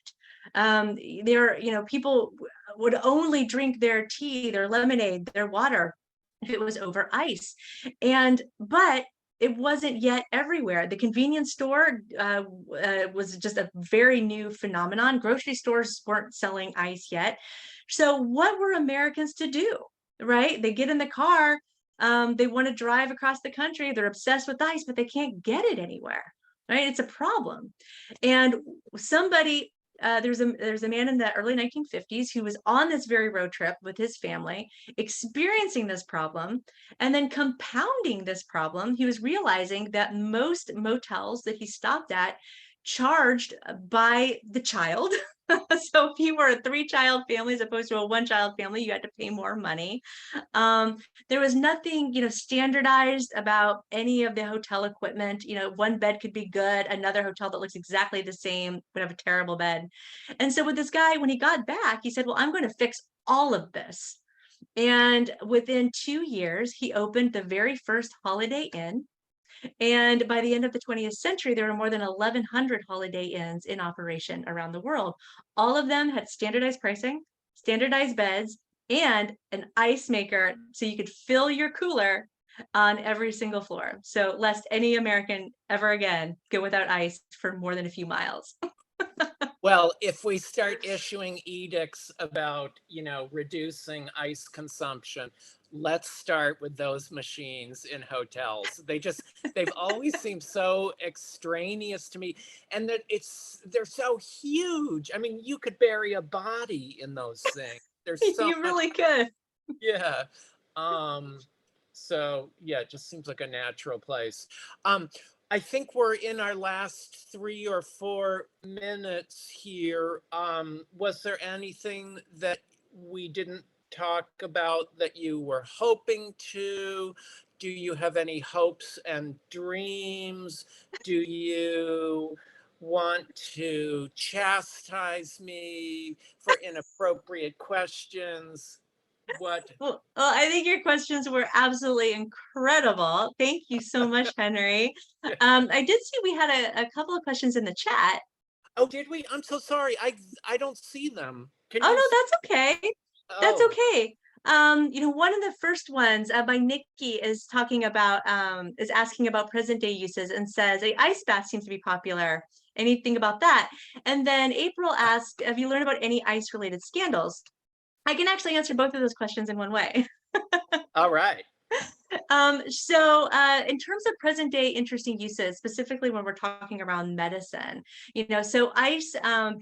[SPEAKER 3] People would only drink their tea, their lemonade, their water if it was over ice. But it wasn't yet everywhere. The convenience store was just a very new phenomenon. Grocery stores weren't selling ice yet. So what were Americans to do, right? They get in the car, they want to drive across the country. They're obsessed with ice, but they can't get it anywhere, right? It's a problem. And somebody, there's a man in the early 1950s who was on this very road trip with his family, experiencing this problem, and then compounding this problem. He was realizing that most motels that he stopped at charged by the child. So if you were a 3-child family as opposed to a 1-child family, you had to pay more money. There was nothing, standardized about any of the hotel equipment. One bed could be good, another hotel that looks exactly the same would have a terrible bed. And so with this guy, when he got back, he said, well, I'm going to fix all of this. And within 2 years, he opened the very first Holiday Inn. And by the end of the 20th century, there were more than 1,100 Holiday Inns in operation around the world. All of them had standardized pricing, standardized beds, and an ice maker so you could fill your cooler on every single floor. So lest any American ever again go without ice for more than a few miles.
[SPEAKER 2] Well, if we start issuing edicts about, reducing ice consumption, let's start with those machines in hotels. They've always seemed so extraneous to me, and that they're so huge. I mean, you could bury a body in those things. There's so
[SPEAKER 3] You really could.
[SPEAKER 2] yeah. So yeah, it just seems like a natural place. I think we're in our last 3 or 4 minutes here. Was there anything that we didn't talk about that you were hoping to? Do you have any hopes and dreams? Do you want to chastise me for inappropriate questions? What?
[SPEAKER 3] Well, I think your questions were absolutely incredible. Thank you so much, Henry. I did see we had a couple of questions in the chat.
[SPEAKER 2] Oh, did we? I'm so sorry. I don't see them. Can
[SPEAKER 3] Oh,
[SPEAKER 2] you?
[SPEAKER 3] no, that's okay. That's
[SPEAKER 2] Oh,
[SPEAKER 3] okay. One of the first ones by Nikki is talking about, is asking about present day uses and says, a ice bath seems to be popular. Anything about that? And then April asked, have you learned about any ice related scandals? I can actually answer both of those questions in one way.
[SPEAKER 2] all right.
[SPEAKER 3] In terms of present day interesting uses, specifically when we're talking around medicine, so ice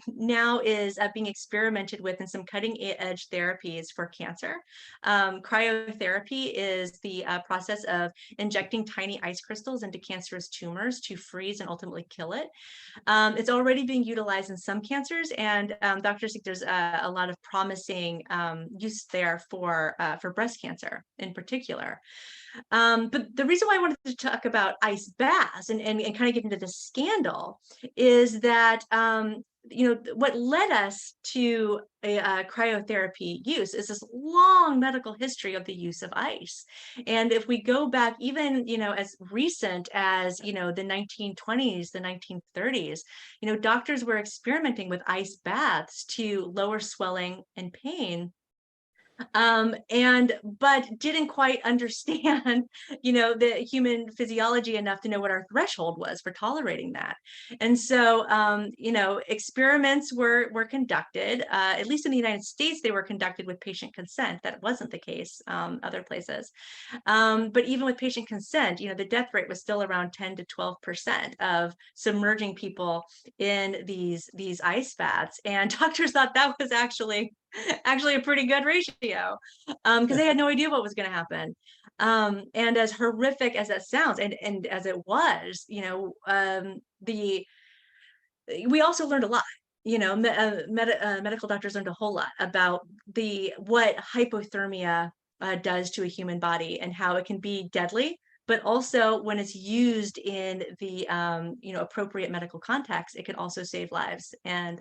[SPEAKER 3] now is being experimented with in some cutting edge therapies for cancer. Cryotherapy is the process of injecting tiny ice crystals into cancerous tumors to freeze and ultimately kill it. It's already being utilized in some cancers, and doctors think there's a lot of promising use there for breast cancer in particular. But the reason why I wanted to talk about ice baths and kind of get into the scandal is that what led us to a cryotherapy use is this long medical history of the use of ice. And if we go back even as recent as the 1920s, the 1930s, doctors were experimenting with ice baths to lower swelling and pain, but didn't quite understand the human physiology enough to know what our threshold was for tolerating that. And so experiments were conducted, at least in the United States they were conducted with patient consent. That wasn't the case other places, but even with patient consent, the death rate was still around 10 to 12% of submerging people in these ice baths, and doctors thought that was actually a pretty good ratio, because they had no idea what was going to happen. And as horrific as that sounds, and as it was, we also learned a lot. Medical doctors learned a whole lot about what hypothermia does to a human body and how it can be deadly but also when it's used in the appropriate medical context, it can also save lives. And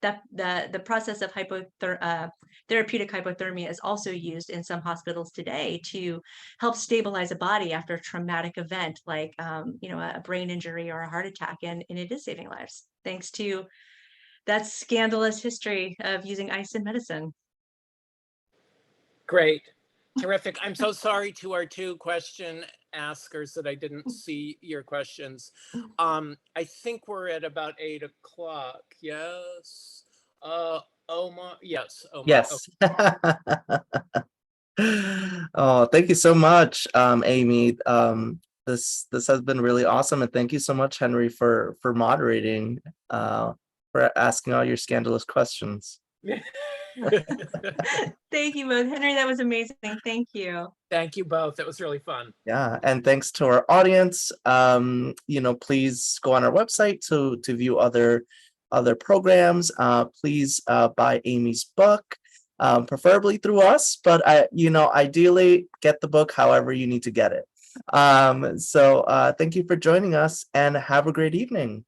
[SPEAKER 3] that the process of therapeutic hypothermia is also used in some hospitals today to help stabilize a body after a traumatic event like a brain injury or a heart attack, and it is saving lives thanks to that scandalous history of using ice in medicine.
[SPEAKER 2] Great. Terrific. I'm so sorry to our two question askers that I didn't see your questions. I think we're at about 8 o'clock. Yes. Omar. Yes, Omar.
[SPEAKER 1] Yes. Oh, thank you so much, Amy. This has been really awesome, and thank you so much, Henry, for moderating, for asking all your scandalous questions.
[SPEAKER 2] Okay.
[SPEAKER 3] Thank you both. Henry, that was amazing. Thank you.
[SPEAKER 2] Thank you both. That was really fun.
[SPEAKER 1] Yeah, and thanks to our audience. Please go on our website to view other programs. Please buy Amy's book, preferably through us, but ideally get the book however you need to get it. So thank you for joining us, and have a great evening.